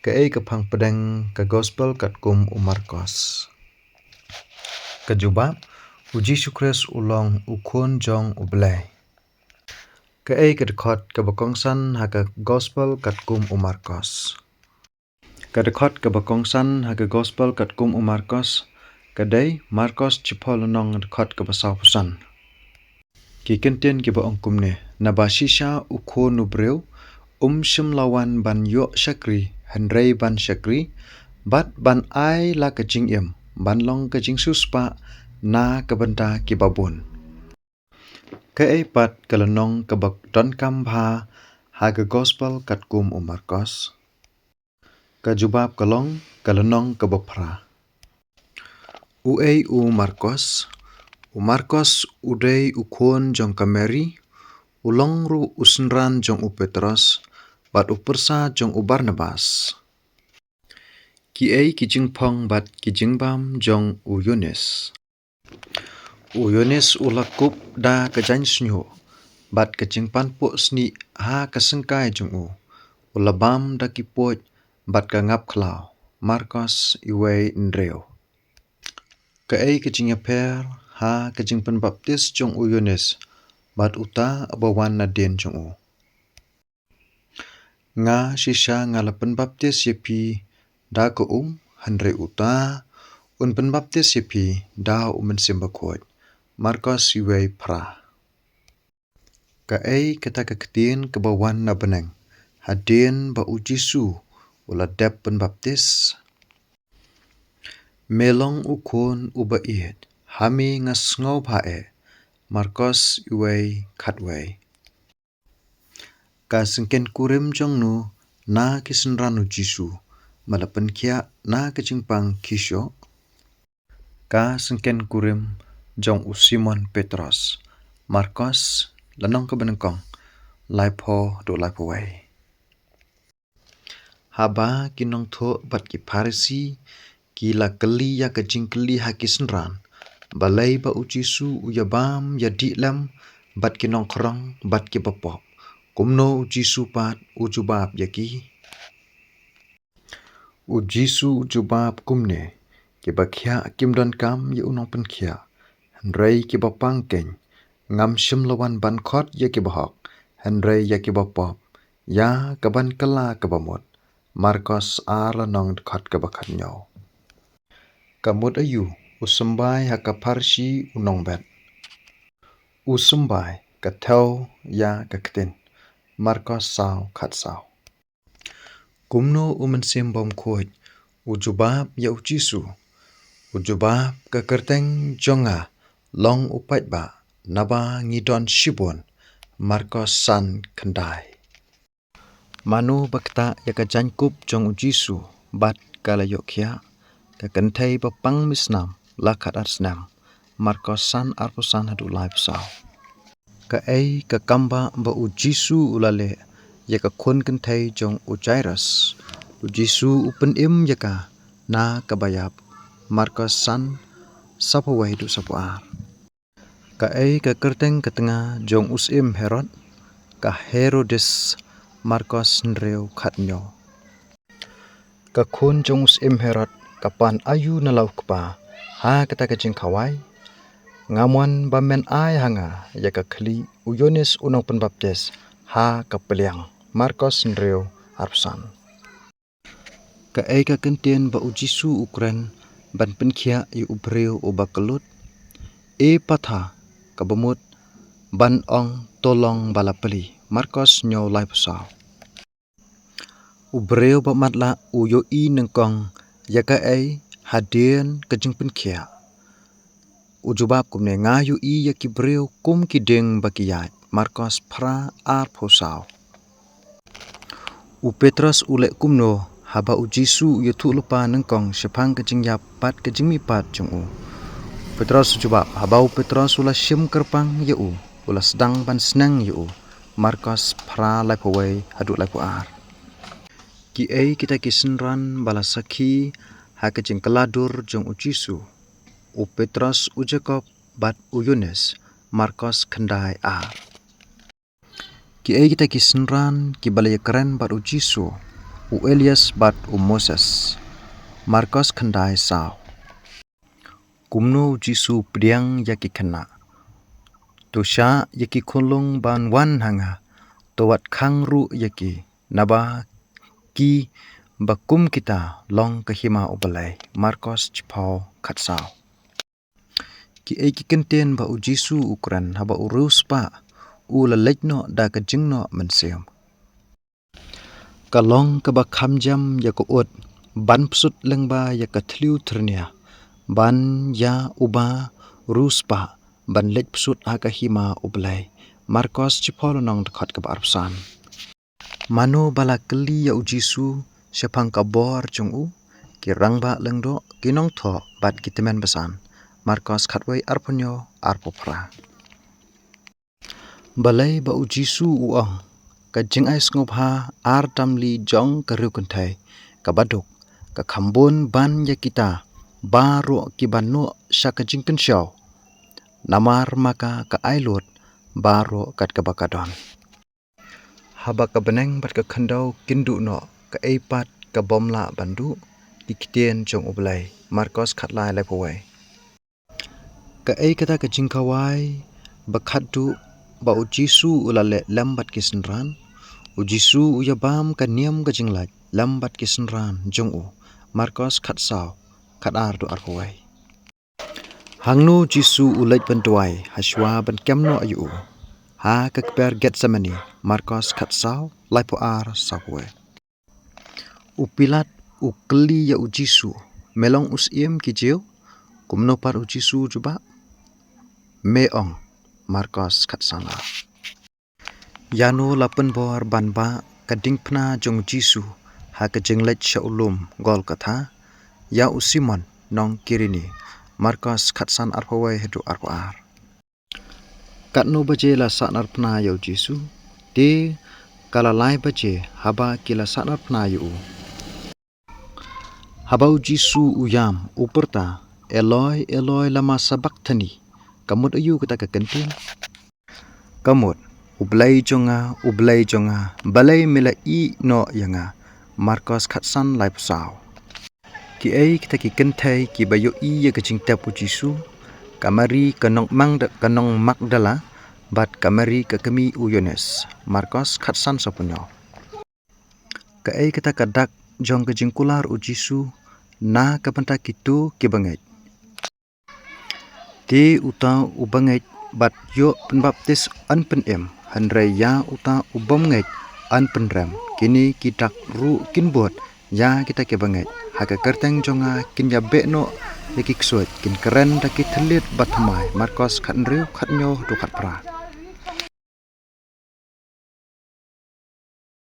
Kei kepang pedang ke gospel kat kum Markos. Kejubab uji syukres ulong ukun jong ublay. Kei kedekot kebakongsan haka gospel kat kum Markos. Kedekot kebakongsan haka gospel kat kum Markos. Kadai Markos cipol nong dekot kebasau pusan. Kikenten kiba ongkumne nabashisha ukun ubreu shimlawan ban yok syakri Henry ban syakri bat ban ai la kejing im ban long kejing suspa na kebenta kibabun. Keepat kelenong kebak don kambha haga gospel kat kum Markos. Kejubab kelong kelenong kebapra. Uei Markos. Markos udei ukun jong kameri ulong ru usnran jong Petros bat upersa jong Barnabas. Kiei kijing pong bat kijing bam jong Yunis. Yunis ulakup da kejang snyo bat kejing panpo sni ha kesengkai jong ulabam da kipot bat kangap klau Markos iwei ndreo. Kei kejing per ha kejing penbaptis jong Yunis bat uta abawan nadien jong nga shisha ngala penbaptis yepi da ke Henry uta un penbaptis yepi da mensimbakot Markos iwei pra. Kei kata keketin kebawan na beneng hadien ba ujisu ula dep penbaptis melong ukun ubait hami ngasngau bae Markos iwei katwei. Ka sengken kurim jong nu na kisenranu Jisu malapan kia na kejingpang kisyo. Ka sengken kurim jong Simon Petros Markos lanong kebenengkong laipo do laipo wei. Haba kinong tho bat ki Parisi kila keli ya kejing keli ha kisenran balai ba Jisu uyabam ya dilam bat kinong kerong bat ki bapop. Kumno Jisu pat ujubab yaki. Jisu ujubab kumne kibakhya kimdon kam ye unong penkhya. Henry kibapangkeng ngam shimlawan bankot ye kibahok. Henry ye kibapop ya kaban kala kabamut. Markos lanong dekat kebakat nyaw. Kamut ayu usembai haka Parsi unong bet. Usembai katau ya kaketin. Markos saw kat saw. Kumno umensim bom kuat ujubab ya Jisu. Ujubab kekerteng jonga long upat ba naba ngidon shibun Markos san kendai. Manu bakta ya kajankup jong Jisu bat kalayok kia kekentai bapang misnam lakat arsnam Markos san arpusan hadu live saw. Kei kekamba ba Jisu ulale ya kun kentai jong Jairus. Jisu upen im yaka na kabayap Markos san sapa wahidu sapa ar. Kei kekerteng ketengah jong usim Herod ka Herodes Markos ndreu katnyo. Kakun jong usim Herod kapan ayu nalau kepa ha kata kejing kawai ngamuan bamen ai hanga ya kekeli Yunis unong penbaptis ha kepeliang Markos ndreu arpsan. Kei kekentien ba Jisu ukren ban penkhia yu ubreu ubakelut patha kabemut ban ong tolong balapeli Markos nyaw lai pesaw. Ubreu ba matla uyo nengkong ya kei hadien kejing penkhia. Ujubab kumne ngayu ya kibreu kum kideng bakiyat Markos pra ar posaw. Petros ulek kumno haba Jisu ya tu lupa nengkong sepang kejing yapat kejing mipat jong Petros ujubab haba Petros ula sim kerpang ya ula sedang ban senang ya Markos pra laipawai hadu laipu ar. Kiei kita kisenran balasaki ha kejing keladur jong Jisu. Petros Jakob bat Yunis Markos kendai ar. Kiei kita kisenran kibalaya keren bat Jisu Elias bat Moses. Markus khandai sao. Kumno Jisu priang yaki khana. Tusha yaki khulung ban wan hanga. Towat khangru yaki naba ki bakum kita long kahima ubalai. Markus chipau khatsao. Ki eki kenten ba Jisu ukran haba urus pa. Ula lejno da kajingno menseum. Kalong ka ba khamjam ya ko ut ban psut lengba ya ka thliu thrnia ban ya uba ruspa ban lej psut ha ka hima ublai. Markus chipol nong dekat ka arpsan mano bala keli ya Jisu sepang ka bor chungu ki rangba lengdo kinong tho bat kitemen besan. Markus khatwai arpunyo arpopra balai ba Jisu uang ka jingai sngob ha ar tamli jong ka rukuntai ka baduk ka khambun ban ya kita baro ki banno syaka jingken syau namar maka ka ailot baro kat ka bakadon haba ka beneng bat ka khandau kindu no ka eipat ka bomla bandu dikiten jong ublai. Markus khatlai lai powai ka ei kata ka jingkawai bakhadu ba Jisu ulale lambat kisenran Jisu uyabam ka niam ka jinglat lambat kisenran jongu. Markus khatsau khatar do arhoi hangno Jisu ulait bantuai haswa ban kemno ayu ha ka kper Getsemani. Markus khatsau laipo ar sakwe upilat ukli ya Jisu melong usim kijeu kumno par Jisu juba meong. Markus khatsana Yano lapen bor banba kading pna jong Jisu ha ka jinglet shaulum gol katha ya usimon nong kirini. Markus khatsan arpawai hedu arpar katno baje la sanar pna ya Jisu te kala lai baje haba kila sanar pna yu haba Jisu uyam uperta Eloi Eloi lama sabachthani kamut ayu kata ka kentin kamut ublai jonga balai mila I no yanga. Markus khatsan lai pasau ki ei kita ki kentai ki bayo I ya kaching tapu Jisu kamari kanong Magdala bat kamari ka kami uyones. Markus khatsan sapunyo ka ei kita kadak jong ka jingkular Jisu na kapanta kitu ki bangai te uta ubangai bat yo penbaptis an penem handrai ya uta ubamngai an penram kini kita ru kinbot ya kita ke bangai haka kerteng jonga kin ya bekno yakik suat kin keren da ki thelit batmai. Markus khatnriu khatnyo do khatpra